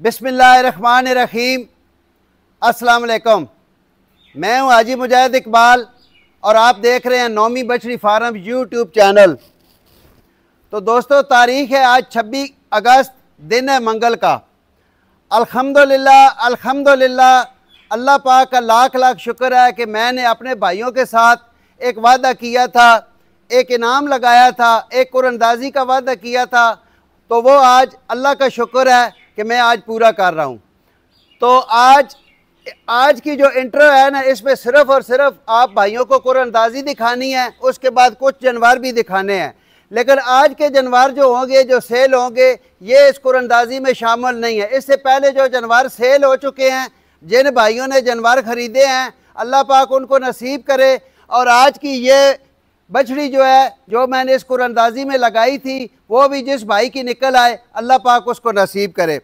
बिस्मिल्लाहिर्रहमानिर्रहीम। अस्सलाम वालेकुम। मैं हूं हाजी मुजाहिद इकबाल और आप देख रहे हैं नौमी बछड़ी फार्म यूट्यूब चैनल। तो दोस्तों, तारीख़ है आज 26 अगस्त, दिन है मंगल का। अल्हम्दुलिल्लाह अल्हम्दुलिल्लाह, अल्लाह पाक का लाख लाख शुक्र है कि मैंने अपने भाइयों के साथ एक वादा किया था, एक इनाम लगाया था, एक कुरानंदाजी का वादा किया था। तो वो आज अल्लाह का शुक्र है कि मैं आज पूरा कर रहा हूँ। तो आज की जो इंट्रो है ना, इसमें सिर्फ़ और सिर्फ आप भाइयों को कुरानंदाजी दिखानी है, उसके बाद कुछ जानवर भी दिखाने हैं। लेकिन आज के जानवर जो होंगे, जो सेल होंगे, ये इस कुरानंदाजी में शामिल नहीं है। इससे पहले जो जानवर सेल हो चुके हैं, जिन भाइयों ने जानवर ख़रीदे हैं, अल्लाह पाक उनको नसीब करे। और आज की ये बछड़ी जो है, जो मैंने इस कुरानंदाजी में लगाई थी, वो भी जिस भाई की निकल आए, अल्लाह पाक उसको नसीब करे।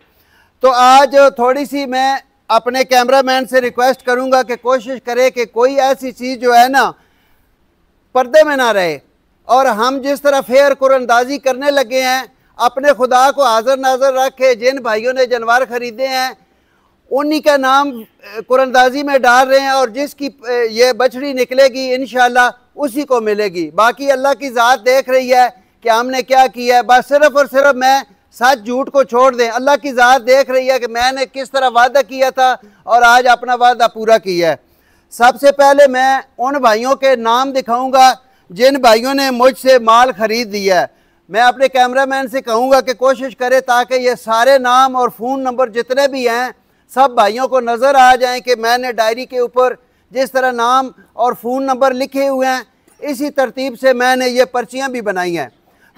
तो आज थोड़ी सी मैं अपने कैमरामैन से रिक्वेस्ट करूंगा कि कोशिश करे कि कोई ऐसी चीज़ जो है ना पर्दे में ना रहे। और हम जिस तरह फेयर कुरानंदाजी करने लगे हैं, अपने खुदा को हाजिर नाजर रख के जिन भाइयों ने जानवर ख़रीदे हैं, उन्हीं का नाम कुरानंदाजी में डाल रहे हैं। और जिसकी ये बछड़ी निकलेगी इंशाअल्लाह उसी को मिलेगी। बाकी अल्लाह की ज़ात देख रही है कि हमने क्या किया है। बस सिर्फ़ और सिर्फ मैं सच झूठ को छोड़ दें। अल्लाह की ज़ात देख रही है कि मैंने किस तरह वादा किया था और आज अपना वादा पूरा किया है। सबसे पहले मैं उन भाइयों के नाम दिखाऊंगा जिन भाइयों ने मुझसे माल ख़रीद दिया है। मैं अपने कैमरामैन से कहूँगा कि कोशिश करे ताकि ये सारे नाम और फ़ोन नंबर जितने भी हैं, सब भाइयों को नज़र आ जाएं कि मैंने डायरी के ऊपर जिस तरह नाम और फ़ोन नंबर लिखे हुए हैं, इसी तरतीब से मैंने ये पर्चियाँ भी बनाई हैं।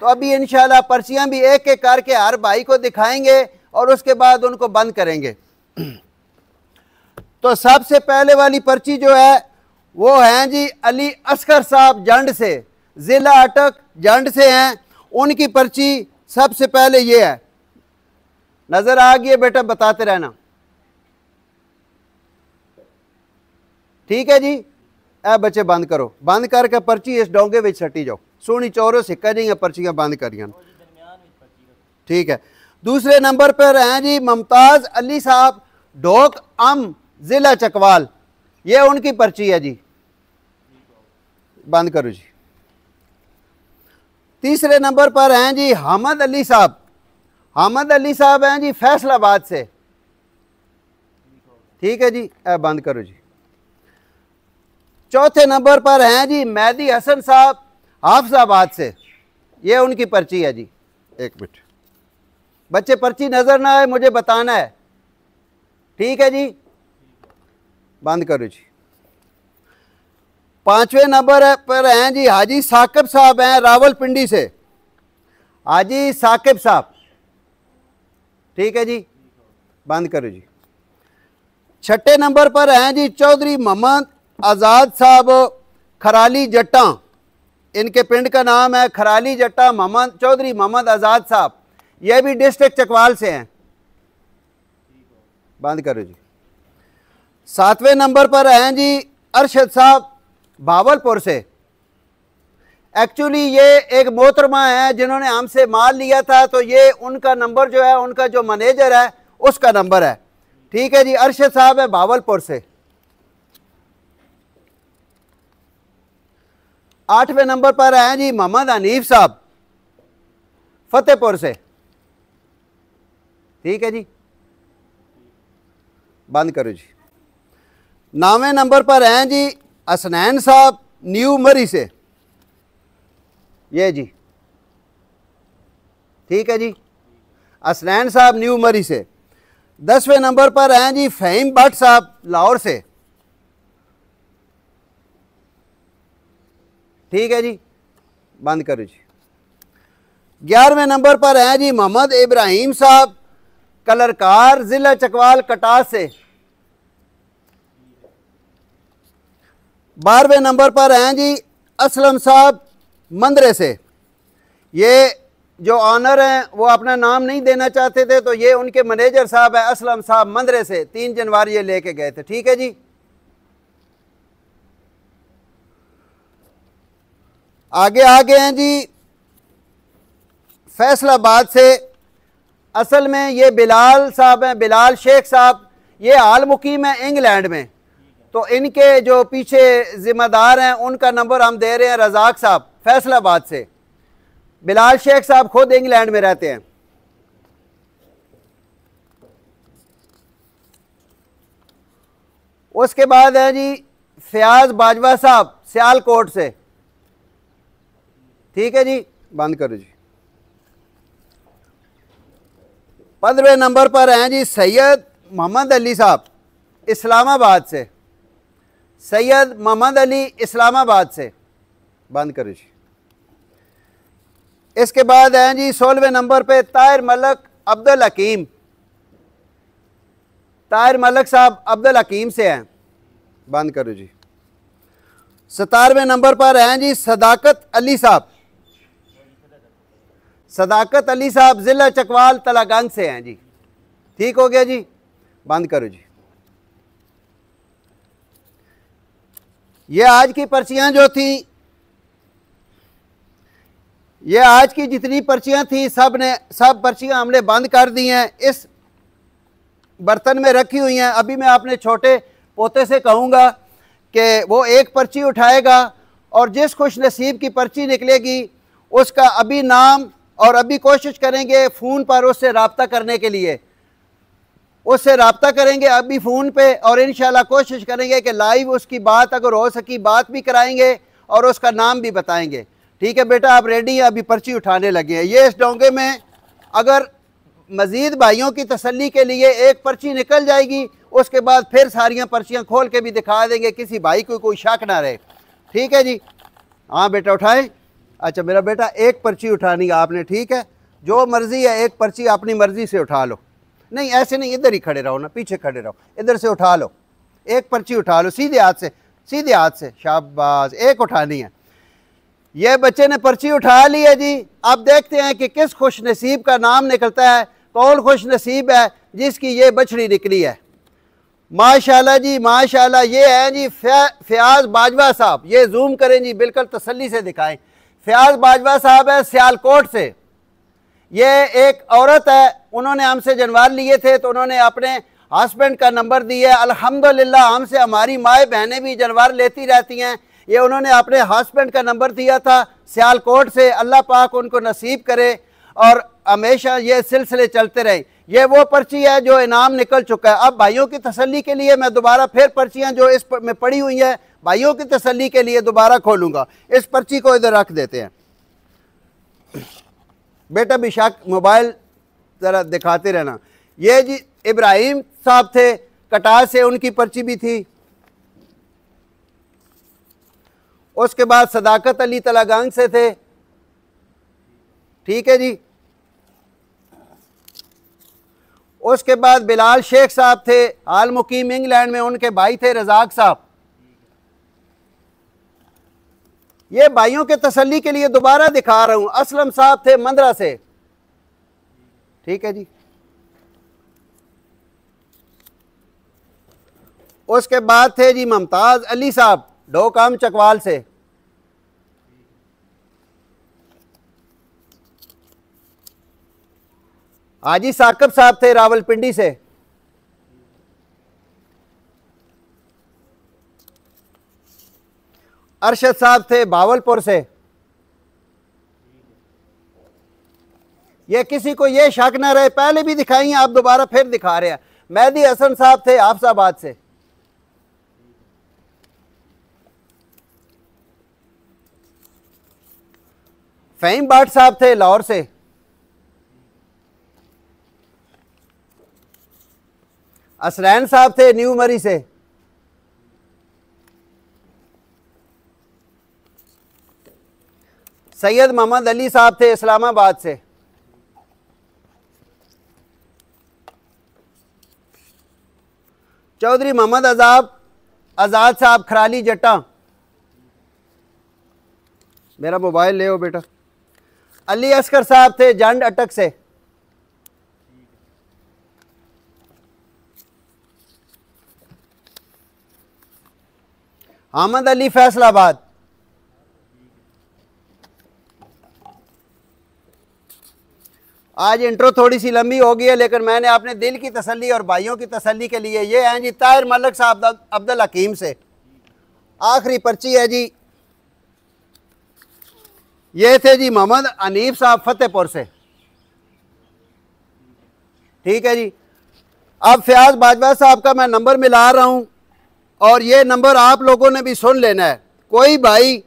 तो अभी इंशाल्लाह पर्चियाँ भी एक एक करके हर भाई को दिखाएंगे और उसके बाद उनको बंद करेंगे। तो सबसे पहले वाली पर्ची जो है वो हैं जी अली असगर साहब जंड से, ज़िला अटक जंड से हैं। उनकी पर्ची सबसे पहले ये है। नज़र आ गई है बेटा, बताते रहना, ठीक है जी। ए बच्चे बंद करो, बंद करके पर्ची इस डोंगे में सटी जाओ। सोनी चौरो सिक्का जी पर्चियाँ बंद करिए, ठीक है। दूसरे नंबर पर हैं जी मुमताज़ अली साहब ढोक अम, ज़िला चकवाल। ये उनकी पर्ची है जी, बंद करो जी। तीसरे नंबर पर हैं जी हमद अली साहब। हमद अली साहब हैं जी फैसलाबाद से, ठीक है जी। बंद करो जी। चौथे नंबर पर हैं जी मेहदी हसन साहब हाफिजाबाद से। ये उनकी पर्ची है जी। एक मिनट बच्चे, पर्ची नज़र ना आए मुझे बताना है, ठीक है जी। बंद करो जी। पांचवें नंबर पर हैं जी हाजी साकिब साहब, हैं रावलपिंडी से। हाजी साकिब साहब, ठीक है जी। बंद करो जी। छठे नंबर पर हैं जी चौधरी मोहम्मद आज़ाद साहब खराली जट्टा। इनके पिंड का नाम है खराली जट्टा। मोहम्मद चौधरी मोहम्मद आज़ाद साहब, यह भी डिस्ट्रिक्ट चकवाल से हैं। बंद करो जी। सातवें नंबर पर हैं जी अरशद साहब भावलपुर से। एक्चुअली ये एक मोहतरमा है जिन्होंने हमसे माल लिया था, तो ये उनका नंबर जो है, उनका जो मैनेजर है उसका नंबर है, ठीक है जी। अरशद साहब है भावलपुर से। आठवें नंबर पर हैं जी मोहम्मद हनीफ साहब फतेहपुर से, ठीक है जी। बंद करो जी। नौवें नंबर पर हैं जी हसनैन साहब न्यू मरी से, ये जी, ठीक है जी। हसनैन साहब न्यू मरी से। 10वें नंबर पर हैं जी फ़हीम भट्ट साहब लाहौर से, ठीक है जी। बंद करो जी। 11वें नंबर पर हैं जी मोहम्मद इब्राहिम साहब कलरकार, ज़िला चकवाल कटास से। 12वें नंबर पर हैं जी असलम साहब मंदरे से। ये जो ऑनर हैं वो अपना नाम नहीं देना चाहते थे, तो ये उनके मैनेजर साहब है असलम साहब मंदरे से। 3 जनवरी ये लेके गए थे, ठीक है जी। आगे हैं जी फैसलाबाद से असल में ये बिलाल साहब हैं, बिलाल शेख साहब, ये हाल मुकीम है इंग्लैंड में। तो इनके जो पीछे जिम्मेदार हैं उनका नंबर हम दे रहे हैं रजाक साहब फैसलाबाद से। बिलाल शेख साहब खुद इंग्लैंड में रहते हैं। उसके बाद है जी फयाज बाजवा साहब सियालकोट से। ठीक है जी, बंद करो जी। 15वें नंबर पर हैं जी सैयद मोहम्मद अली साहब इस्लामाबाद से। सैयद मोहम्मद अली इस्लामाबाद से, बंद करो जी। इसके बाद हैं जी 16वें नंबर पे ताहिर मलक अब्दुल हकीम। ताहिर मलक साहब अब्दुल हकीम से हैं, बंद करो जी। 17वें नंबर पर हैं जी सदाकत अली साहब। सदाकत अली साहब जिला चकवाल तलागंज से हैं जी। ठीक हो गया जी, बंद करो जी। ये आज की पर्चियां जो थी, ये आज की जितनी पर्चियां थी सब पर्चियां हमने बंद कर दी हैं, इस बर्तन में रखी हुई हैं। अभी मैं अपने छोटे पोते से कहूँगा कि वो एक पर्ची उठाएगा और जिस खुश नसीब की पर्ची निकलेगी उसका अभी नाम, और अभी कोशिश करेंगे फ़ोन पर उससे रब्ता करने के लिए, उससे रब्ता करेंगे अभी फ़ोन पे, और इंशाल्लाह कोशिश करेंगे कि लाइव उसकी बात अगर हो सकी बात भी कराएंगे और उसका नाम भी बताएंगे। ठीक है बेटा, आप रेडी हैं? अभी पर्ची उठाने लगे हैं। ये इस डोंगे में अगर मज़ीद भाइयों की तसल्ली के लिए एक पर्ची निकल जाएगी, उसके बाद फिर सारियाँ पर्चियाँ खोल के भी दिखा देंगे, किसी भाई को कोई शक ना रहे। ठीक है जी, हाँ बेटा उठाएं। अच्छा मेरा बेटा, एक पर्ची उठानी है आपने, ठीक है? जो मर्ज़ी है एक पर्ची अपनी मर्ज़ी से उठा लो। नहीं ऐसे नहीं, इधर ही खड़े रहो ना, पीछे खड़े रहो, इधर से उठा लो, एक पर्ची उठा लो सीधे हाथ से, सीधे हाथ से, शाबाश, एक उठानी है। ये बच्चे ने पर्ची उठा ली है जी। अब देखते हैं कि किस खुश नसीब का नाम निकलता है, कौन खुश नसीब है जिसकी ये बछड़ी निकली है। माशाल्लाह जी माशाल्लाह, ये है जी फयाज बाजवा साहब। ये जूम करें जी, बिल्कुल तसल्ली से दिखाएं। फयाज बाजवा साहब है सियालकोट से। ये एक औरत है, उन्होंने हमसे जानवर लिए थे तो उन्होंने अपने हस्बैंड का नंबर दिया। अल्हम्दुलिल्लाह हमसे हमारी माएँ बहनें भी जानवर लेती रहती हैं। ये उन्होंने अपने हस्बैंड का नंबर दिया था सियालकोट से। अल्लाह पाक उनको नसीब करे और हमेशा ये सिलसिले चलते रहे। ये वो पर्ची है जो इनाम निकल चुका है। अब भाइयों की तसल्ली के लिए मैं दोबारा फिर पर्चियाँ जो इस में पड़ी हुई हैं भाइयों की तसल्ली के लिए दोबारा खोलूँगा। इस पर्ची को इधर रख देते हैं। बेटा बेशक मोबाइल ज़रा दिखाते रहना। ये जी इब्राहिम साहब थे कटार से, उनकी पर्ची भी थी। उसके बाद सदाकत अली तलागंज से थे। ठीक है जी। उसके बाद बिलाल शेख साहब थे, हाल मुकीम इंग्लैंड में, उनके भाई थे रजाक साहब। ये भाइयों के तसल्ली के लिए दोबारा दिखा रहा हूं। असलम साहब थे मंदरा से। ठीक है जी। उसके बाद थे जी मुमताज अली साहब डोकाम चकवाल से। हाजी साकिब साहब थे रावलपिंडी से। अरशद साहब थे बावलपुर से। ये किसी को ये शक न रहे, पहले भी दिखाई हैं, आप दोबारा फिर दिखा रहे हैं। मेहदी हसन साहब थे हाफसाबाद से। फ़हीम बाट साहब थे लाहौर से। असलैन साहब थे न्यू मरी से। सैयद मोहम्मद अली साहब थे इस्लामाबाद से। चौधरी मोहम्मद आज़ाद साहब खराली जट्टा। मेरा मोबाइल ले हो बेटा। अली अस्कर साहब थे जंड अटक से। अहमद अली फैसलाबाद। आज इंट्रो थोड़ी सी लंबी हो गई है, लेकिन मैंने अपने दिल की तसल्ली और भाइयों की तसल्ली के लिए, ये हैं जी ताहिर मलिक साहब अब्दुल हकीम से। आखिरी पर्ची है जी, ये थे जी मोहम्मद हनीफ साहब फतेहपुर से। ठीक है जी। अब फयाज बाजवा साहब का मैं नंबर मिला रहा हूं और ये नंबर आप लोगों ने भी सुन लेना है। कोई भाई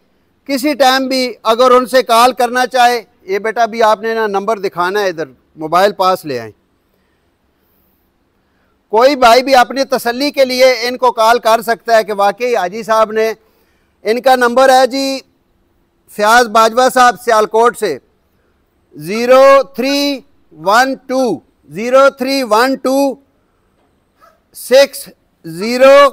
किसी टाइम भी अगर उनसे कॉल करना चाहे, ये बेटा भी आपने ना नंबर दिखाना है, इधर मोबाइल पास ले आए। कोई भाई भी अपनी तसल्ली के लिए इनको कॉल कर सकता है कि वाकई हाजी साहब ने, इनका नंबर है जी फयाज बाजवा साहब सियालकोट से 0312 6013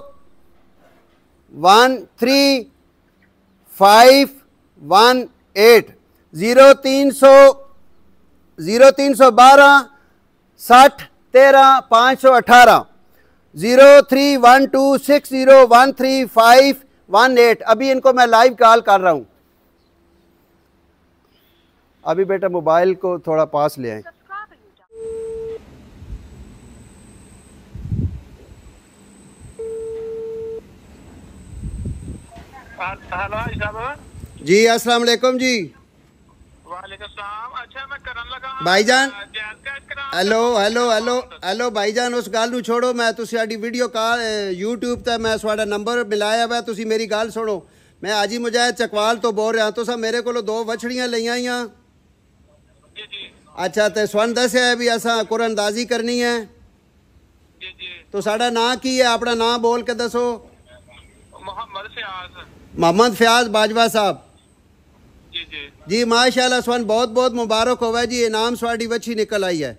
518 0312 60 13 518 0312 6013 518। अभी इनको मैं लाइव कॉल कर रहा हूं। अभी बेटा मोबाइल को थोड़ा पास ले आए। जी अस्सलाम वालेकुम जी। वालेकुम सलाम। अच्छा मैं करन लगा भाईजान, हेलो हेलो हेलो हेलो भाईजान, उस गल नूं छोड़ो। मैं तुहाडी वीडियो कॉल यूट्यूब ते मैं तुहाडा नंबर मिलाया हुआ। तुसी मेरी गल सुनो। मैं हाजी मुजाहिद चकवाल तो बोल रहा। तुसा मेरे कोलों 2 वछड़ियां लईआं ही। अच्छा, तो स्वन दस्या है भी असा कुरानदाजी करनी है। तो साडा नाम की है? अपना नाम बोल के दसो। मोहम्मद फयाज बाजवा साहब। जी माशाल्लाह, स्वन बहुत बहुत मुबारक होवे जी। इनाम स्वाडी वच्छी निकल आई है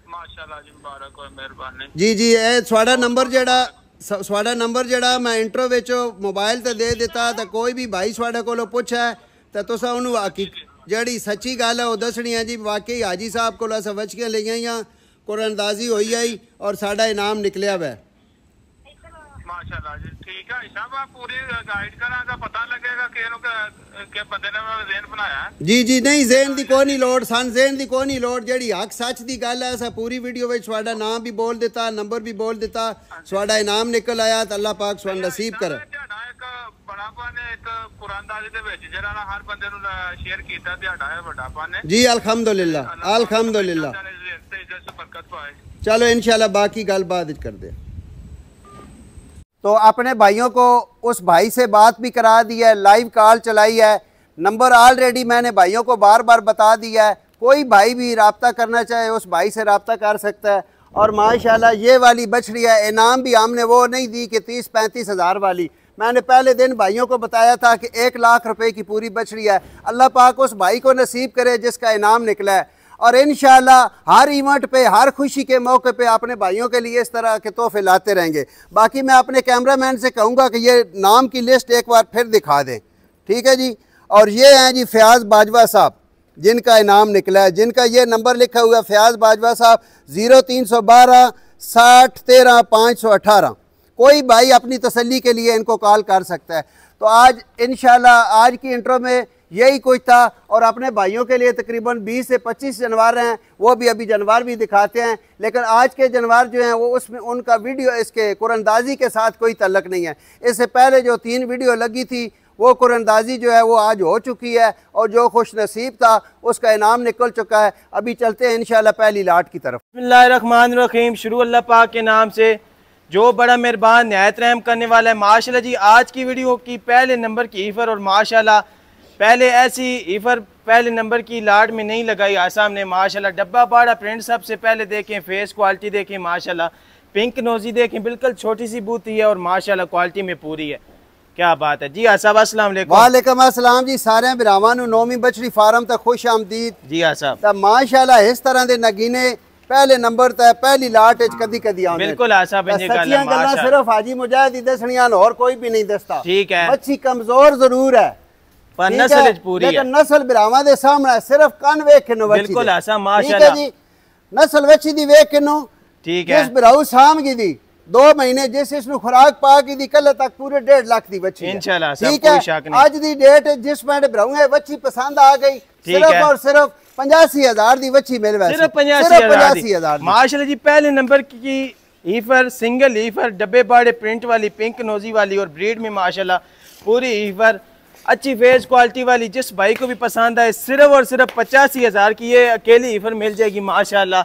माशाल्लाह जी, मुबारक हो, मेहरबानी जी। जी स्वाडा नंबर जेड़ा मैं इंट्रो विच मोबाइल ते दे दिता। तो कोई भी भाई स्वाडे कोलों पुछे तो तुसा उन्होंने जड़ी सच्ची गल है वो दसनी है जी। वाकई हाजी साहब को अस वछियां लईआं, कुरानदाजी होई आई और साडा इनाम निकलिया वै माशाल्लाह जी। ठीक है साहब, आप पूरी गाइड करांगा, पता लगेगा कि बंदे ने ज़हन बनाया है। जी जी, नहीं ज़हन दी कोई नहीं लोड़, सन ज़हन दी कोई नहीं लोड़। जड़ी हक सच दी गल है, अस पूरी वीडियो में स्वाडा नाम भी बोल दिता, नंबर भी बोल दिता, स्वाडा इनाम निकल आया। तो अल्लाह पाक स्वान नसीब करे। जी अल्हम्दुलिल्लाह अल्हम्दुलिल्लाह। चलो इंशाल्लाह बाकी गल बाद कर दे। तो अपने भाइयों को उस भाई से बात भी करा दी है, लाइव कॉल चलाई है। नंबर ऑलरेडी मैंने भाइयों को बार बार बता दिया है। कोई भाई भी रब्ता करना चाहे उस भाई से रब्ता कर सकता है। और माशाल्लाह ये वाली बछड़ी है। इनाम भी हमने वो नहीं दी कि 30-35 हज़ार वाली। मैंने पहले दिन भाइयों को बताया था कि 1 लाख रुपए की पूरी बछड़ी है। अल्लाह पाक उस भाई को नसीब करे जिसका इनाम निकला है। और इंशाल्लाह हर इवेंट पे, हर खुशी के मौके पे अपने भाइयों के लिए इस तरह के तोहफे लाते रहेंगे। बाकी मैं अपने कैमरामैन से कहूँगा कि ये नाम की लिस्ट एक बार फिर दिखा दें। ठीक है जी। और ये हैं जी फयाज बाजवा साहब जिनका इनाम निकला है, जिनका ये नंबर लिखा हुआ है फयाज बाजवा साहब 0312 60 13 518। कोई भाई अपनी तसल्ली के लिए इनको कॉल कर सकता है। तो आज इंशाल्लाह आज की इंट्रो में यही कुछ था। और अपने भाइयों के लिए तकरीबन 20 से 25 जानवर हैं, वो भी अभी जानवर भी दिखाते हैं। लेकिन आज के जानवर जो हैं वो उसमें उनका वीडियो इसके कुरानदाजी के साथ कोई तल्लक नहीं है। इससे पहले जो 3 वीडियो लगी थी वो कुरानदाजी जो है वो आज हो चुकी है और जो खुश नसीब था उसका इनाम निकल चुका है। अभी चलते हैं इंशाल्लाह पहली लाट की तरफ। बिस्मिल्लाहिर्रहमानिर्रहीम। शुरू अल्लाह पाक के नाम से जो बड़ा मेहरबान निहायत रहम करने वाला है। माशाल्लाह जी आज की वीडियो की पहले नंबर की ईफर, और माशाल्लाह पहले ऐसी ईफर पहले नंबर की लाट में नहीं लगाई आसाम ने। माशाल्लाह डब्बा बाड़ा प्रिंट सबसे पहले देखें, फेस क्वालिटी देखें, माशाल्लाह पिंक नोजी देखें, बिल्कुल छोटी सी बूती है और माशाल्लाह क्वालिटी में पूरी है। क्या बात है जी। आसाब अस्सलाम वालेकुम। वालेकुम अस्सलाम जी। सारे बिरावां नूं नौवीं बछड़ी फार्म तक खुश आमदीद जी। आसाब तो माशाल्लाह इस तरह के नगीने पहले नंबर तक पहली लाट कदी कदी आउंदे। बिल्कुल आसाब सच्चियां गल्लां सिर्फ हाजी मुजाहिद ही दसणियां और कोई भी नहीं दसता। ठीक है। बच्ची कमजोर जरूर है पर नस्ल पूरी है, लेकिन नस्ल बिरावां दे सामने सिर्फ कन वेख के नो बच्ची। बिल्कुल आसाब माशाल्लाह जी। नस्ल बच्ची दी वेख के नो ठीक है। जिस बिराऊ सामगी दी 2 महीने जिस इसनु खुराक पा की दी कल तक पूरे 1.5 लाख दी बच्ची इंशाल्लाह। ठीक है। आज दी डेट जिस मैंने बिराऊ है बच्ची पसंद आ गई सिर्फ और सिर्फ 85,000 दी वच्छी मिल वैसे सिर्फ 85,000 माशाल्लाह जी। पहले नंबर की ईफर, सिंगल ईफर, डब्बे बाड़े प्रिंट वाली, पिंक नोजी वाली और ब्रीड में माशाल्लाह पूरी ईफर, अच्छी फेस क्वालिटी वाली। जिस भाई को भी पसंद आए सिर्फ और सिर्फ 85,000 की ये अकेली ईफर मिल जाएगी माशाल्लाह।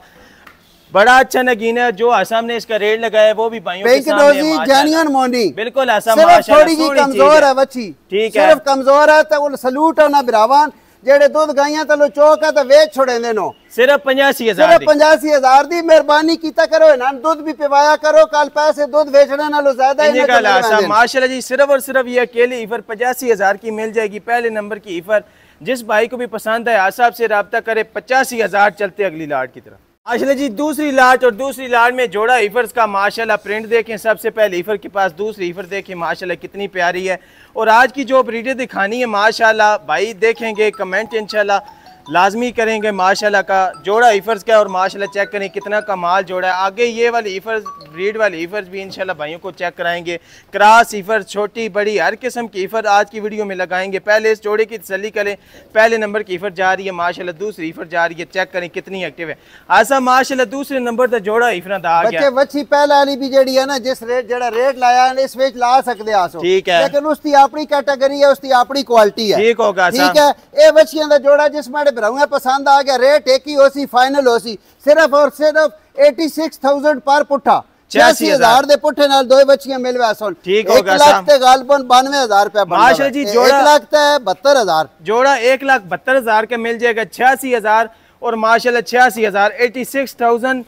बड़ा अच्छा नगीना है। जो सामने इसका रेट लगाया है वो भी भाइयों के सामने जेन्युइन मोनी बिल्कुल ऐसा थोड़ी जी कमजोर है बच्ची, ठीक है, सिर्फ कमजोर है तो सलूट है ना बिरावान जेड़े दूध गाइयां तलो चौक है तो वेच छोड़े देनो। सिर्फ 85,000 सिर्फ 85,000 दी मेहरबानी कीता करो ना, दूध भी पिवाया करो, कल पैसे दूध बेचने नालों ज्यादा ही माशाल्लाह जी। सिर्फ और सिर्फ ये अकेली ईफर 85,000 की मिल जाएगी। पहले नंबर की ईफर जिस भाई को भी पसंद है आसाब से रब्ता करे। 85,000 चलते अगली लाट की तरफ माशाल्लाह जी। दूसरी लाट और दूसरी लाट में जोड़ा ईफर्स का माशाल्लाह प्रिंट देखें। सबसे पहले ईफर के पास दूसरी ईफर देखें माशाल्लाह कितनी प्यारी है। और आज की जो ब्रीडें दिखानी है माशाल्लाह भाई देखेंगे, कमेंट इंशाल्लाह लाजमी करेंगे माशाल्लाह का। जोड़ा ईफर्स का और माशाल्लाह चेक करें कितना कमाल जोड़ा है। आगे ये वाली ईफर्स, ब्रीड वाली ईफर्स भी इंशाल्लाह भाइयों को चेक कराएंगे। क्रॉस ईफर, छोटी बड़ी हर किस्म की ईफर आज की वीडियो में लगाएंगे। पहले इस जोड़े की तसल्ली करें। पहले नंबर की ईफर जा रही है माशाल्लाह, दूसरी ईफर जा रही है, चेक करें कितनी एक्टिव है। ऐसा माशाल्लाह दूसरे नंबर पर जोड़ा ईफर आ गया। बच्ची पहले वाली भी जेडी है ना, जिस रेट जेड़ा रेट लाया है इस विच ला सकते आसो, ठीक है, लेकिन उसकी अपनी कैटेगरी है, उसकी अपनी क्वालिटी है, ठीक होगा, ठीक है। ये बच्चियां दा जोड़ा जिस मेरे भराऊंगा पसंद आ गया, रेट एक ही होसी, फाइनल होसी, सिर्फ और सिर्फ 86,000 पर पुट्ठा। 86,000 दे पुट्ठे नाल दो बच्चियां मिलवे सन, ठीक होगा। 1 लाख ते गालबन 92,000 रुपया माशाल्लाह जी। जोड़ा 1 लाख ते 72,000, जोड़ा 1,72,000 का मिल जाएगा। 86,000 और माशाल्लाह 86,000, 86,000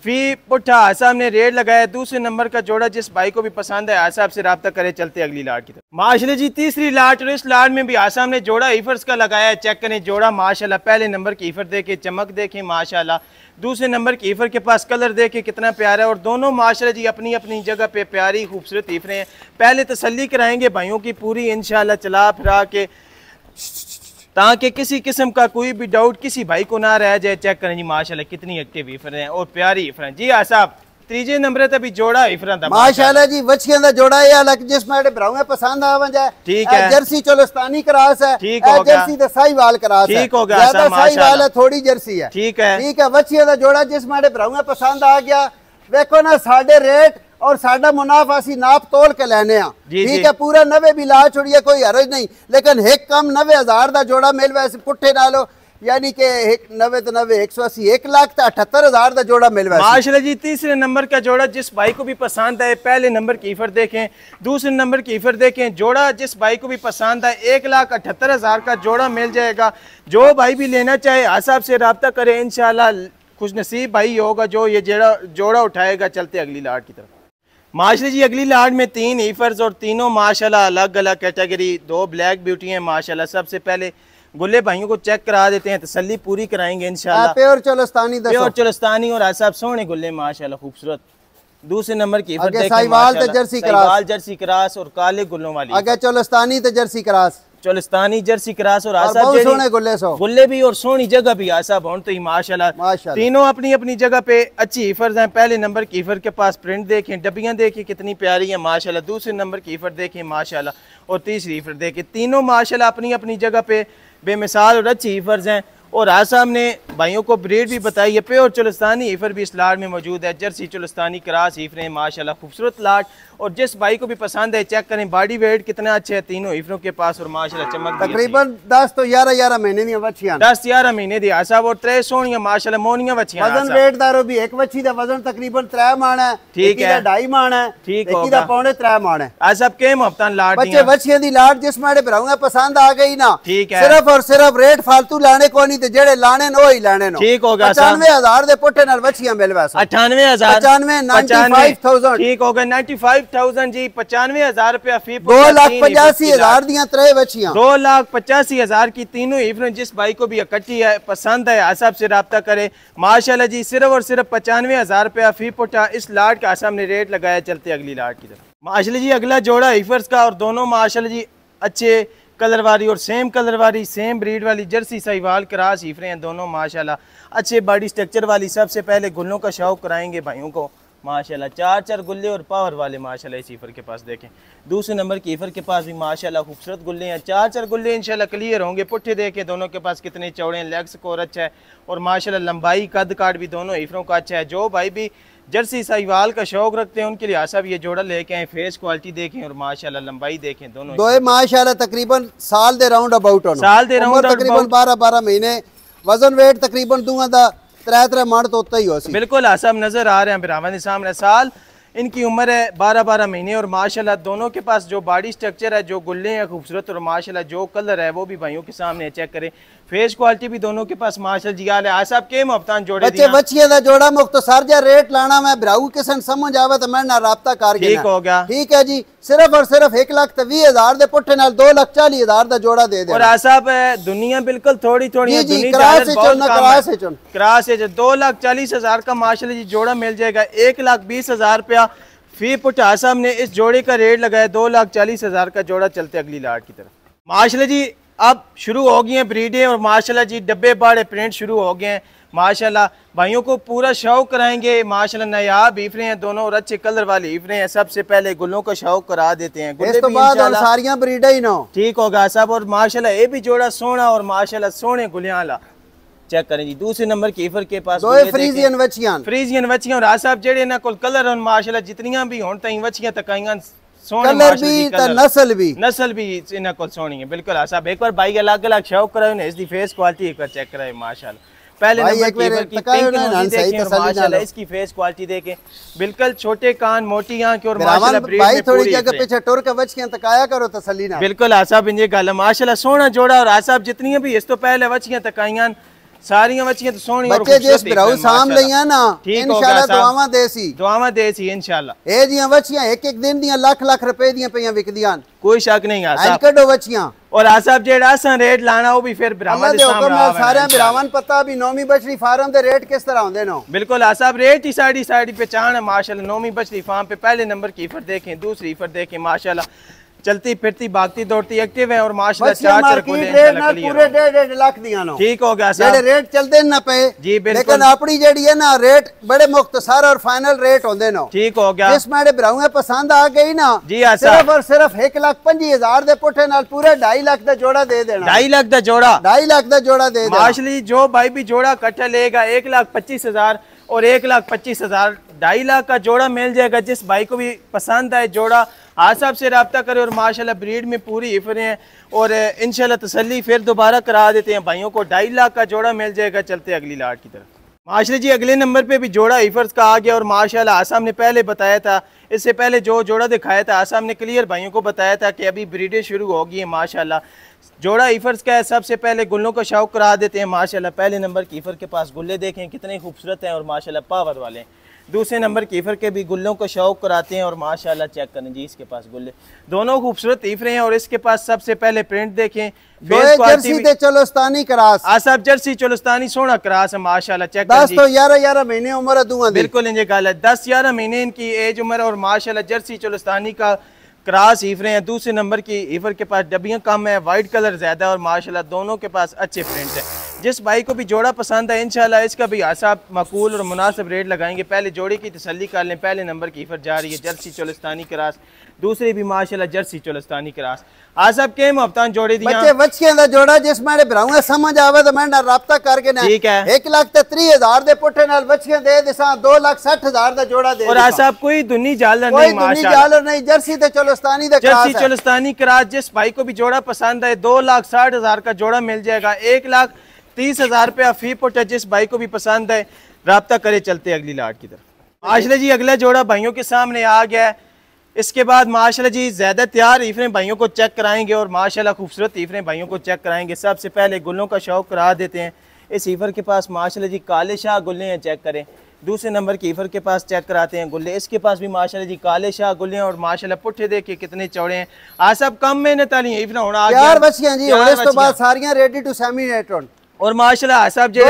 फी पुट्ठा आसाम ने रेट लगाया। दूसरे नंबर का जोड़ा जिस भाई को भी पसंद है आसाम से रब्ता करे। चलते अगली लाट की तरफ माशाल्लाह जी। तीसरी लाट और इस लाट में भी आसाम ने जोड़ा ईफर्स का लगाया है। चेक करें जोड़ा माशाल्लाह। पहले नंबर की ईफर देखे, चमक देखें माशाल्लाह। दूसरे नंबर की ईफर के पास कलर देखे कितना प्यारा है। और दोनों माशाल्लाह जी अपनी अपनी जगह पे प्यारी खूबसूरत ईफरें हैं। पहले तसल्ली कराएंगे भाइयों की पूरी इंशाल्लाह चला फिरा के, ताकि किसी किस्म का कोई भी डाउट किसी भाई को ना रह जाए। चेक करें जी माशाल्लाह कितनी एक्टिव ईफर हैं और प्यारी ईफर हैं जी। साहब तीजे नंबर तभी जोड़ा ईफर दा माशाल्लाह जी। बच्चियां दा जोड़ा है अलग जिस मेरे भराऊंगा पसंद आवा जाए, ठीक है। जर्सी चोलस्तानी क्रॉस है, ठीक होगा। जर्सी दा साहीवाल क्रॉस है, ठीक होगा, ज्यादा साहीवाल है, थोड़ी जर्सी है, ठीक है, ठीक है। बच्चियां दा जोड़ा जिस मेरे भराऊंगा पसंद आ गया, देखो ना साडे रेट और साडा मुनाफा सी नाप तोल के लेने आ, ठीक है। पूरा 90 भी ला छोड़िए, कोई हरज नहीं, लेकिन एक कम 90,000 दा जोड़ा मिल वैसे पुट्ठे नालो, यानी कि 90 तो 90 180, 1,78,000 का जोड़ा मिल रहा है माशाल्लाह जी। तीसरे नंबर का जोड़ा जिस भाई को भी पसंद है, पहले नंबर की ईफर देखें, दूसरे नंबर की ईफर देखें, जोड़ा जिस भाई को भी पसंद है 1,78,000 का जोड़ा मिल जाएगा। जो भाई भी लेना चाहे आसाब से रब्ता करे, इंशाल्लाह खुश नसीब भाई होगा जो ये जोड़ा उठाएगा। चलते अगली लाट की तरफ माशाल्लाह जी। अगली लाट में 3 ईफर्स और तीनों माशाल्लाह अलग अलग कैटेगरी, 2 ब्लैक ब्यूटी हैं माशाल्लाह। सबसे पहले गुल्ले भाइयों को चेक करा देते हैं, तसल्ली पूरी कराएंगे इंशाल्लाह। प्योर चोलस्तानी, प्योर चोलस्तानी और आसाब सोने गुल्ले माशाल्लाह खूबसूरत। दूसरे नंबर की साहिवाल जर्सी क्रॉस और काले गुल्लों वाली, आगे चोलस्तानी तो Jersey cross, Cholistani Jersey cross और आसाब सोने गुल्ले भी और सोनी जगह भी आसाब हों तो ही माशाल्लाह तीनों अपनी अपनी जगह पे अच्छी ईफर्स हैं। पहले नंबर की ईफर के पास प्रिंट देखें, डब्बियां देखें कितनी प्यारी है माशाल्लाह। दूसरे नंबर की ईफर देखें माशाल्लाह और तीसरी ईफर देखें, तीनों माशाल्लाह अपनी अपनी जगह पे बेमिसाल और अच्छी ईफर्स हैं। और आसाम ने भाइयों को ब्रीड भी बताई है, प्योर चोलस्तानी ईफर भी इस लाट में मौजूद है। जर्सी चोलस्तानी क्रॉस ईफरें माशाल्लाह खूबसूरत लाट। और जिस भाई को भी पसंद है चेक करें बॉडी वेट कितना अच्छा है तीनों ईफरों के पास और माशाल्लाह चमक तकरीबन 10 तो 11 महीने दी बच्चियां, 10-11 महीने दी आसाब और 3 सोनियां माशाल्लाह मोनियां बच्चियां। वजन वेट दारो भी एक बच्ची दा वजन तकरीबन 3 मान है, ठीक है, 2.5 मान है, ठीक होगा, 1.3 मान है। आसाब के मुफ्तान लाट बच्चे बच्चियां दी लाट जिस मेरे भराऊंगा पसंद आ गई ना, ठीक है, सिर्फ और सिर्फ रेट फालतू लाने को नहीं, जेड़े लाने नो ही लाने नो, ठीक होगा। 95,000 दे पुट्टे नाल बच्चियां मिलवा 98,000 95,000 ठीक होगा। 95,000 जी, 95,000 रुपया फी। 2,85,000 दियां 3 बच्चियां, 2,85,000 की तीनों ईफरें। जिस भाई को भी इकट्ठी है पसंद है आसाब से रब्ता करे माशाल्लाह जी। सिर्फ और सिर्फ 95,000 रुपया फी पुट्टा इस लाट का आसाम ने रेट लगाया। चलते अगली लाट की तरफ माशाल्लाह जी। अगला जोड़ा ईफर्स का और दोनों माशाल्लाह जी अच्छे कलर वाली और सेम कलर वाली सेम ब्रीड वाली जर्सी साहिवाल क्रॉस ईफरें हैं दोनों माशाल्लाह अच्छे बॉडी स्ट्रक्चर वाली। सबसे पहले गुल्लों का शौक कराएंगे भाइयों को माशाल्लाह। 4 गुल्ले और पावर वाले माशाल्लाह इस ईफर के पास देखें। दूसरे नंबर की ईफर के पास भी माशाल्लाह खूबसूरत गुल्ले हैं। 4 गुल्ले इंशाल्लाह क्लियर होंगे। पुट्ठे देखें दोनों के पास कितने चौड़े हैं, लेग स्कोर अच्छा है और माशाल्लाह लंबाई कद काट भी दोनों ईफरों का अच्छा है। जो भाई भी जर्सी साहिवाल का शौक रखते हैं उनके लिए आसाब ये जोड़ा लेके आए। फेस क्वालिटी देखें और माशाल्लाह लंबाई देखें दोनों दो माशाल्लाह तकरीबन साल दे राउंड अबाउट साल दे राउंड तकरीबन 12 महीने वजन वेट तकरीबन दूंगा दा 3 मण तो ही हो सी। बिल्कुल आसाब नजर आ रहे हैं बिरावन सामने। साल इनकी उम्र है 12 महीने और माशाल्लाह दोनों के पास जो बॉडी स्ट्रक्चर है, जो गुल्ले हैं खूबसूरत और माशाल्लाह जो कलर है वो भी भाइयों के सामने चेक करें। फेस क्वालिटी भी दोनों के पास माशाल्लाह जियाल है। आसाब के मोहब्बतान जोड़े बच्चे बच्चियां दा जोड़ा मुख्तसर जा रेट लाना मैं भराऊ किसन समझ आवे तो मैं ना राब्ता कर ठीक हो गया। ठीक है जी, सिर्फ और सिर्फ 1,20,000 दे पुट्ठे नाल 2,40,000 दा जोड़ा दे दे। और आसाब दुनिया बिल्कुल थोड़ी थोड़ी है, दुनिया क्रॉस से 2,40,000 का माशाल्लाह जी जोड़ा मिल जाएगा। 1,20,000 रुपया फी पुट। आसाब ने इस जोड़े का रेट लगाया 2,40,000 का जोड़ा। चलते अगली लाट की तरफ। माशाल्लाह जी अब शुरू हो गई हैं ब्रीडें और माशाल्लाह जी डब्बे बाड़े प्रिंट शुरू हो गए हैं। माशाल्लाह भाइयों को पूरा शौक कराएंगे। माशाल्लाह नायाब ईफरे हैं दोनों और अच्छे कलर वाले ईफरे हैं। सबसे पहले गुलों का शौक करा देते हैं। इस तो बाद और सारियां ब्रीडें ही ना ठीक होगा साहब। और माशाल्लाह ये भी जोड़ा सोना और माशाल्लाह सोने गुलियाला चेक करें जी। दूसरे नंबर की ईफर के पास फ्रीजियन वचियां और आसाब जेड़े ना कोल कलर और माशाल्लाह जितनियां भी होन तई वचियां तकाइयां कलर भी नस्ल भी इन्हां कोल सोनी है। बिल्कुल आसाब एक बार भाई अलग अलग शौक कराओ ने इसकी फेस क्वालिटी एक बार चेक कराए माशाल्लाह। पहले नंबर की ईफर की देखें और माशाल्लाह इसकी फेस क्वालिटी देखें। बिल्कुल छोटे कान मोटी आंखें और माशाल्लाह ब्रीड में थोड़ी जगह पीछे टुर के वचियां तकाया करो तसल्ली ना। बिल्कुल आसाब इंजे गल माशाल्लाह सोना जोड़ा और आसाब जितनी भी इस तो पहले वचियां तकाइयां सारियां वचियां तो सोनी और बच्चे जिस भराऊ साम लईया ना इंशाल्लाह दुआवां देसी इंशाल्लाह। ए जियां वचियां एक दिन दियां लाख रुपए दियां पईयां विकदियां कोई शक नहीं आसाब कड्डो वचियां। और आसाब जेड़ा असा रेट लाना वो भी फिर ब्राह्मण दे हुक्म नाल सारे ब्राह्मण पता भी नौमी बछड़ी फार्म दे रेट किस तरह होंदे नो। बिल्कुल आसाब रेट ही साड़ी पहचान है माशाल्लाह। नौमी बछड़ी फार्म पे पहले नंबर की ईफर देखें, दूसरी ईफर देखें माशाल्लाह चलती फिरती भागती दौड़ती एक्टिव है और माशाल्लाह 4 पूरे 1.5 लाख दियां नो। ठीक हो गया साहब। रेट चलते ना पे जी बिल्कुल। लेकिन अपनी जेडी है ना रेट बड़े मुख्तसर और फाइनल रेट होंदे नो। ठीक हो गया। जिस मेरे भराऊ पसंद आ गई ना जी सिर्फ और सिर्फ 1,25,000 दे पुट्ठे नाल पूरे 2.5 लाख दा जोड़ा दे देना। 2.5 लाख दा जोड़ा 2.5 लाख दा जोड़ा दे देना। माशाल्लाह जो भाई भी जोड़ा इकट्ठा लेगा 1,25,000 और 1,25,000 2.5 लाख का जोड़ा मिल जाएगा। जिस भाई को भी पसंद आए जोड़ा आसाब से रब्ता करे और माशाल्लाह ब्रीड में पूरी ईफरें हैं और इंशाल्लाह तसल्ली फिर दोबारा करा देते हैं भाइयों को। 2.5 लाख का जोड़ा मिल जाएगा। चलते अगली लाट की तरफ। माशाल्लाह जी अगले नंबर पे भी जोड़ा ईफर्स का आ गया और माशाल्लाह आसाम ने पहले बताया था, इससे पहले जो जोड़ा दिखाया था आसाम ने क्लियर भाइयों को बताया था कि अभी ब्रीडें शुरू हो गई है। माशाल्लाह जोड़ा ईफर्स का है। सबसे पहले गुल्लों का शौक करा देते हैं माशाल्लाह। पहले नंबर की ईफर के पास गुल्ले देखें कितने खूबसूरत हैं और माशाल्लाह पावर वाले हैं। दूसरे नंबर की ईफर के भी गुल्लों का शौक कराते हैं और माशाल्लाह चेक करें जी इसके पास गुल्ले दोनों खूबसूरत ईफरे हैं और इसके पास सबसे पहले प्रिंट देखें। Jersey Cholistani cross आसाब Jersey Cholistani सोना क्रास है माशाल्लाह। चेक 10 तो 11 महीने उम्र दूंगा। बिल्कुल इंजे गल है 10-11 महीने इनकी एज उम्र और माशाल्लाह जर्सी चोलस्तानी का क्रास ईफरे हैं। दूसरे नंबर की ईफर के पास डबियां कम है, वाइट कलर ज्यादा और माशाल्लाह दोनों के पास अच्छे प्रिंट है। जिस भाई को भी जोड़ा पसंद है इंशाल्लाह इसका भी आसाब मकूल और मुनासिब रेट लगाएंगे। पहले जोड़े की तसल्ली कर लें। पहले नंबर की ईफर जा रही है जर्सी चोलस्तानी क्रास, दूसरी भी माशाल्लाह जर्सी चोलस्तानी क्रास। आसाब के मोहब्बतान जोड़े दिया बच्चे वचियां दा जोड़ा जिस मेरे भराऊ समझ आवे तो मैं ना राब्ता करके ना ठीक है 1,30,000 दे पुट्ठे नाल वचियां दे देसा 2,60,000 दा जोड़ा दे। और आसाब कोई दुनी जालर नहीं माशाल्लाह जालर नहीं जर्सी ते चोलस्तानी दा क्रास जर्सी चोलस्तानी क्रास। जिस भाई को भी जोड़ा पसंद है 2,60,000 का जोड़ा मिल जाएगा। 1,30,000 रुपया फी पुट है। जिस भाई को भी पसंद है राब्ता करे। चलते अगली लाट की तरफ। माशाल्लाह जी अगला जोड़ा भाइयों के सामने आ गया है। इसके बाद माशाल्लाह जी ज्यादा तैयार ईफरें भाइयों को चेक कराएंगे और माशाल्लाह खूबसूरत ईफरें भाइयों को चेक कराएंगे। सबसे पहले गुल्लों का शौक करा देते हैं। इस ईफर के पास माशाल्लाह जी काले शाह गुल्ले हैं, चेक करें। दूसरे नंबर की ईफर के पास चेक कराते हैं गुल्ले। इसके पास भी माशाल्लाह जी काले शाह गुल्ले हैं और माशाल्लाह पुट्ठे देखिए कितने चौड़े हैं। आसाब कम मेहनत वाली ईफर होना आ गया। 4 बच्चियां जी और इस तो बाद सारियां रेडी टू सेमिनेट और माशाल्लाह आसाब जे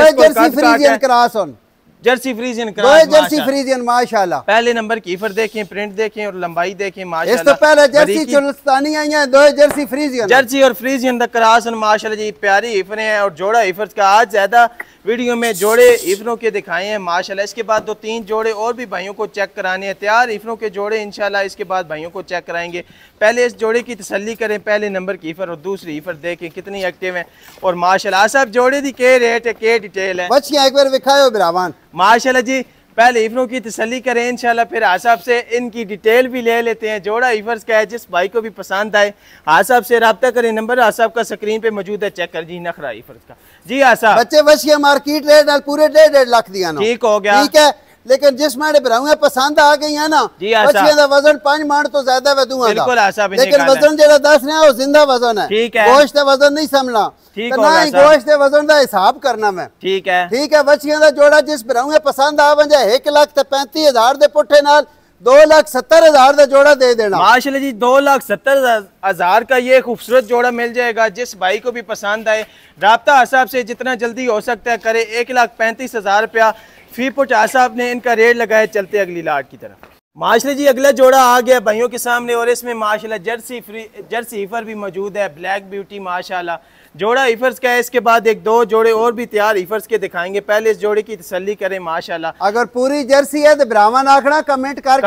जर्सी फ्रीजियन जर्सी फ्रीजियन माशाल्लाह। पहले नंबर की ईफर देखें, प्रिंट देखें और लंबाई देखें माशाल्लाह। इस तो पहले जर्सी चुलस्तानी आई है, दो जर्सी फ्रीजियन, जर्सी और फ्रीजियन दा क्रॉस माशाल्लाह जी प्यारी ईफरें हैं। और जोड़ा ईफर्स का आज ज्यादा वीडियो में जोड़े ईफरों के दिखाए हैं माशाल्लाह। इसके बाद 2-3 जोड़े और भी भाइयों को चेक कराने हैं, तैयार ईफरों के जोड़े इंशाल्लाह इसके बाद भाइयों को चेक कराएंगे। पहले इस जोड़े की तसल्ली करें, पहले नंबर की ईफर और दूसरी ईफर देखें कितनी एक्टिव है। और माशाल्लाह सब जोड़े दी के रेट है, के डिटेल है एक बार दिखाओ बिरावान माशाल्लाह जी। पहले ईफरों की तसल्ली करें इंशाल्लाह, फिर आसाब से इनकी डिटेल भी ले लेते हैं। जोड़ा ईफर्स का है, जिस भाई को भी पसंद आए आसाब से रब्ता करें। नंबर आसाब का स्क्रीन पे मौजूद है, चेक कर जी नखरा ईफर्स का जी। आसाब बच्चे वशिया मार्केट रेट पूरे 1.5 लाख दिया, ठीक हो गया, ठीक है। लेकिन जिस माड़े बिराऊं पसंद आ गई है ना, वशिया दा वजन 5 माण तो ज्यादा वे दूंगा, बिल्कुल आसाब, लेकिन वजन जेड़ा दस रहा वो जिंदा वजन है, ठीक है। गोश्त दा वजन नहीं समझना, ठीक ना ही गोश्त दे वजन दा हिसाब करना मैं, ठीक है, ठीक है। वशिया दा जोड़ा जिस बिराऊं पसंद आ वंजा 1,35,000 दे पुट्ठे नाल 2,70,000 का जोड़ा दे देना माशाल्लाह जी। 2,70,000 का ये खूबसूरत जोड़ा मिल जाएगा। जिस भाई को भी पसंद आए राब्ता आसाब से जितना जल्दी हो सकता है करे। 1,35,000 रुपया फी पुट आसाब ने इनका रेट लगाया। चलते अगली लाट की तरफ माशाल्लाह जी। अगला जोड़ा आ गया भाइयों के सामने और इसमें माशाल्लाह जर्सी ईफर भी मौजूद है, ब्लैक ब्यूटी माशाल्लाह। जोड़ा ईफर्स का है। इसके बाद 1-2 जोड़े और भी तैयार ईफर्स के दिखाएंगे। पहले इस जोड़े की तसल्ली करें माशाल्लाह। अगर पूरी जर्सी है तो ब्राह्मण आखना कमेंट करके।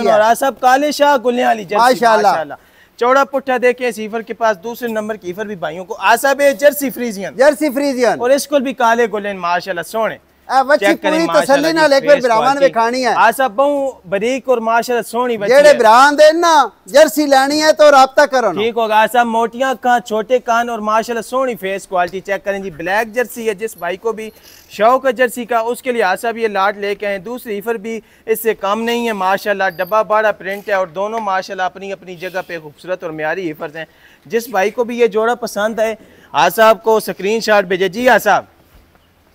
और सब काले शाह गुल्ले वाली जर्सी माशाल्लाह। चौड़ा पुट्ठा देखे सीफर के पास दूसरे नंबर की ईफर भी भाइयों को आसाब है जर्सी फ्रीजियन और इसको भी काले गुल्ले माशाल्लाह सोने। पूरी तसल्ली नाल एक बार बिरावान विखानी है। आसाब बहु बरीक और माशाल्लाह सोहनी बच्ची जेड़े बिरान दे ना जर्सी लेनी है तो राब्ता करो, ठीक होगा। आसाब मोटियां कान, छोटे कान और माशाल्लाह सोहनी फेस क्वालिटी चेक करें जी। ब्लैक जर्सी है। जिस भाई को भी शौक है जर्सी का उसके लिए आसाब ये लाट लेके आए। दूसरी ईफर भी इससे कम नहीं है माशाल्लाह। डब्बा बाड़ा प्रिंट है और दोनों माशाल्लाह अपनी अपनी जगह पे खूबसूरत और म्यारी ईफर्स हैं। जिस भाई को भी ये जोड़ा पसंद है आसाब को स्क्रीनशॉट भेजे जी। आसाब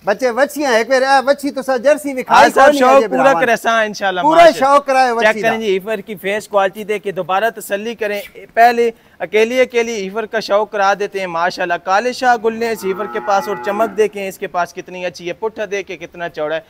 बच्चे वच्छियां एक बार वच्छी तो सा जर्सी विखाई शौक पूरा करसा इंशाल्लाह, पूरा शौक कराए। चेक करें जी ईफर की फेस क्वालिटी देख के दोबारा तसल्ली करें। पहले अकेली ईफर का शौक करा देते हैं माशाल्लाह। काले शाह गुल्ले इस ईफर के पास और चमक देखें इसके पास कितनी अच्छी है। पुट्ठा देखे कितना चौड़ा है।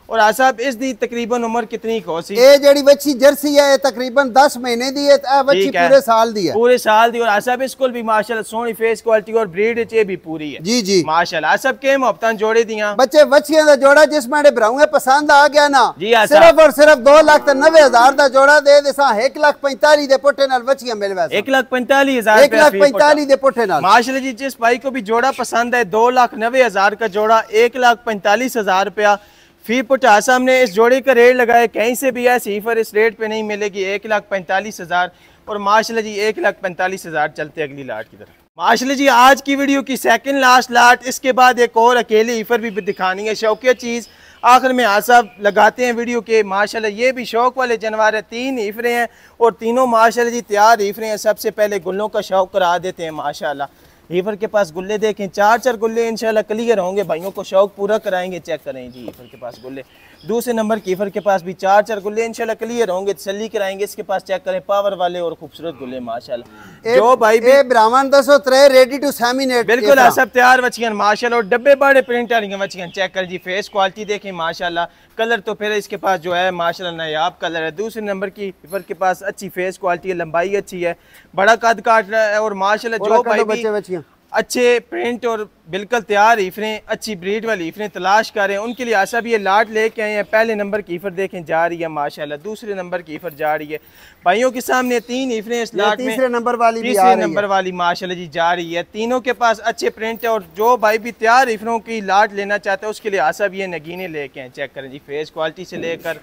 और आसाब इस दी तकरीबन उम्र कितनी कोसी? ये जेडी बच्ची जर्सी है तकरीबन 10 महीने दी है। बच्ची पूरे साल दी है, पूरे साल दी। और आसाब इसको भी माशाल्लाह सोहनी फेस क्वालिटी और ब्रीड चे भी पूरी है जी जी माशाल्लाह। आसाब के मोहब्बतां जोड़े दियां बच्चे बच्चियां दा जोड़ा जिस माड़े बिराऊं पसंद आ गया ना जी। सिर्फ और सिर्फ 2,90,000 दा जोड़ा दे देसा। 1,45,000 दे पुट्ठे नाल बच्चियां मिल वैसे 1,45,000 1,45,000 दे पुट्ठे नाल माशाल्लाह जी। जिस भाई को भी जोड़ा पसंद है 2,90,000 का जोड़ा 1,45,000 रुपया फी पुट। आसाम ने इस जोड़े का रेट लगाया। कहीं से भी ऐसी ईफर इस रेट पे नहीं मिलेगी। 1,45,000 और माशाल्लाह जी 1,45,000। चलते अगली लाट की तरफ माशाल्लाह जी। आज की वीडियो की सेकंड लास्ट लाट, इसके बाद एक और अकेली ईफर भी दिखानी है शौकिया चीज़। आखिर में आसाब लगाते हैं वीडियो के माशाल्लाह। ये भी शौक वाले जानवर है। 3 ईफरें हैं और तीनों माशाल्लाह जी तैयार ईफरें हैं। सबसे पहले गुल्लों का शौक करा देते हैं माशाल्लाह। ईफर के पास गुल्ले देखें 4 गुल्ले इंशाल्लाह क्लियर होंगे। भाइयों को शौक पूरा कराएंगे। चेक करें जी ईफर के पास गुल्ले। दूसरे नंबर की ईफर के पास भी 4 गुल्ले इंशाल्लाह क्लियर होंगे। तसल्ली कराएंगे। इसके पास चेक करें पावर वाले और खूबसूरत गुल्ले माशाल्लाह। जो भाई भी ब्राह्मण 203 रेडी टू सेमिनेट बिल्कुल सब तैयार बचियन माशाल्लाह। और डब्बे बड़े प्रिंट वाली बचियन चेक कर जी। फेस क्वालिटी देखें माशाल्लाह। कलर तो फिर इसके पास जो है माशाल्लाह नायाब कलर है। दूसरे नंबर की ईफर के पास अच्छी फेस क्वालिटी है, लंबाई अच्छी है, बड़ा कद काट रहा है और माशाल्लाह जो भाई भी अच्छे प्रिंट और बिल्कुल तैयार ईफरें अच्छी ब्रीड वाली ईफरें तलाश करें उनके लिए आसाब ये लाट लेके आए हैं। पहले नंबर की ईफर देखें जा रही है माशाल्लाह। दूसरे नंबर की ईफर जा रही है भाइयों के सामने। 3 ईफरें इस लाट में तीसरे नंबर वाली माशाल्लाह जी जा रही है। तीनों के पास अच्छे प्रिंट है और जो भाई भी तैयार ईफरों की लाट लेना चाहते हैं उसके लिए आसाब ये नगीने लेके आए। चेक करें जी फेस क्वालिटी से लेकर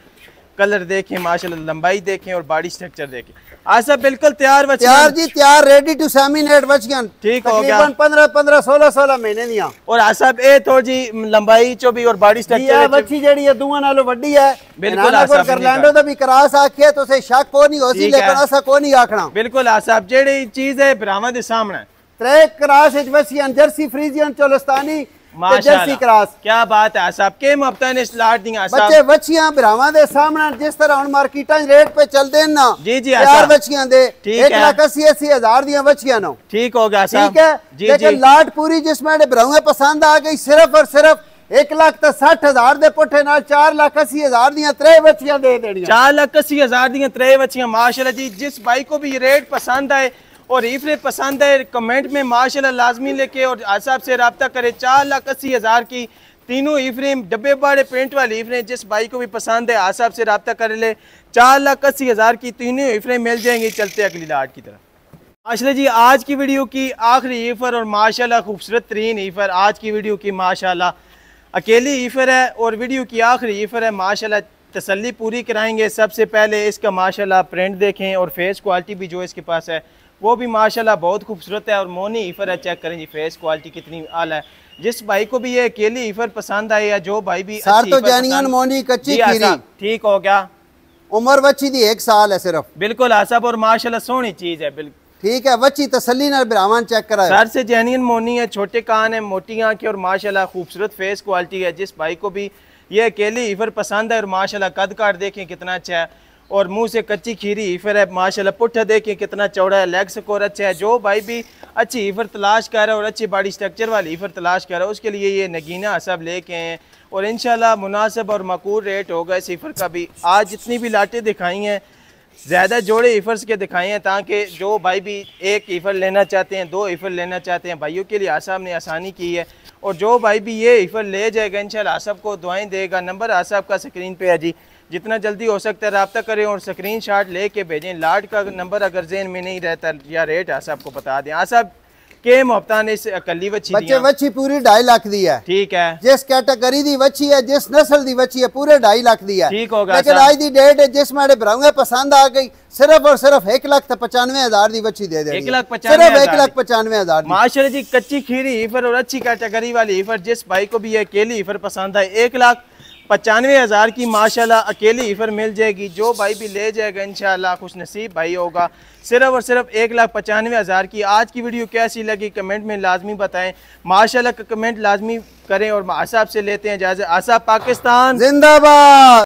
कलर देखें माशाल्लाह, लंबाई देखें और बॉडी स्ट्रक्चर देखें। आसाब बिल्कुल तैयार जी तैयार रेडी टू सेमिनेट बचियन। ठीक हो गया। 15 16 महीने दियां। और आसाब ए तो जी लंबाई चो भी और बॉडी स्ट्रक्चर बच्ची जेडी है दुआ नालों वड्डी है। बिल्कुल आसाब करलैंडो दा भी क्रॉस आखे तो से शक को नहीं होसी लेकिन ऐसा को नहीं आखना। बिल्कुल आसाब जेडी चीज है ब्राह्मण दे सामने 3 क्रॉस इच बचियन Jersey Friesian Cholistani Jersey cross. क्या बात है आसाब के मोहब्बतां ने इस लाट दी आसाब बच्चे बच्चियां ब्राह्मण दे सामने जिस तरह हुन मार्केटां रेट पे चलदे ना जी जी यार बच्चियां दे 1,80,000 दी बच्चियां नो। ठीक हो गया आसाब ठीक है। लेकिन लाट पूरी जिसमें ब्राह्मण पसंद आ गई सिर्फ और सिर्फ 1,60,000 दे पुट्ठे नाल 4,80,000 दियां 3 बच्चियां दे देनियां। 4,80,000 दियां 3 बच्चियां माशाल्लाह जी। जिस भाई को भी ये रेट पसंद आए और ईफरे पसंद है, कमेंट में माशाल्लाह लाजमी लेके और आसाब से रब्ता करे। 4,80,000 की तीनों ईफरे डब्बे बाड़े प्रिंट वाली ईफरे, जिस भाई को भी पसंद है आसाब से रब्ता कर ले। 4,80,000 की तीनों ईफरे मिल जाएंगी। चलते अगली लाट की तरफ। माशाल्लाह जी आज की वीडियो की आखिरी ईफर और माशाल्लाह खूबसूरत तरीन ईफर आज की वीडियो की माशाल्लाह अकेली ईफर है और वीडियो की आखिरी ईफर है। माशाल्लाह तसल्ली पूरी कराएंगे। सबसे पहले इसका माशाल्लाह प्रिंट देखें और फेस क्वालिटी भी जो इसके पास है वो भी माशाल्लाह बहुत खूबसूरत है और मोनी ईफर है। चेक करें जी फेस क्वालिटी कितनी आला है। जिस भाई को भी ये अकेली ईफर पसंद आई या जो भाई भी मोनी कच्ची खीरी ठीक हो गया। उम्र बच्ची दी 1 साल है सिर्फ। बिल्कुल आसाब और माशाल्लाह सोहनी चीज है। बिल्कुल ठीक है, बच्ची तसल्ली नाल बिरावन चेक करा। सर से जेन्युइन मोनी है, छोटे कान है, मोटी आंखें और माशाल्लाह खूबसूरत फेस क्वालिटी है। जिस भाई को भी ये अकेली ईफर पसंद है और माशाल्लाह कद काट देखें कितना अच्छा है और मुंह से कच्ची खीरी ईफर है। माशाल्लाह पुट्ठा देखें कितना चौड़ा है, लेग स्कोर अच्छा है। जो भाई भी अच्छी ईफर तलाश कर रहा है और अच्छी बॉडी स्ट्रक्चर वाली ईफर तलाश कर रहा है उसके लिए ये नगीना सब लेके हैं और इंशाल्लाह मुनासिब और मकबूल रेट होगा इस ईफर का भी। आज जितनी भी लाटें दिखाई हैं ज़्यादा जोड़े ईफर्स के दिखाए हैं ताकि जो भाई भी एक ईफर लेना चाहते हैं, 2 ईफर लेना चाहते हैं, भाइयों के लिए आसाब ने आसानी की है और जो भाई भी ये ईफर ले जाएगा इंशाल्लाह आसाब को दुआएं देगा। नंबर आसाब का स्क्रीन पे है जी, जितना जल्दी हो सकता है रब्ता करें और स्क्रीनशॉट लेके भेजें। लाट का नंबर अगर जेन में नहीं रहता या रेट आसाब को बता दें। आसाब के मुफ्ता ने अकली वच्छी बच्चे वच्छी पूरी 2.5 लाख दी है। ठीक है, जिस कैटेगरी दी वच्छी है, जिस नस्ल दी वच्छी है पूरे 2.5 लाख दी है। ठीक होगा। लेकिन आज दी डेट है जिस मेरे भराऊंगे पसंद आ गई सिर्फ और सिर्फ 1,95,000 दी वच्छी दे देंगे। 1,95,000 माशाल्लाह जी कच्ची खीरी ईफर और अच्छी कैटेगरी वाली ईफर जिस भाई को भी ये अकेली ईफर पसंद है 1,95,000 की माशाल्लाह अकेली ईफर मिल जाएगी। जो भाई भी ले जाएगा इंशाल्लाह खुश नसीब भाई होगा। सिर्फ और सिर्फ 1,95,000 की। आज की वीडियो कैसी लगी कमेंट में लाजमी बताएं। माशाल्लाह का कमेंट लाजमी करें और आसाब से लेते हैं इजाज़त। आसाब पाकिस्तान जिंदाबाद।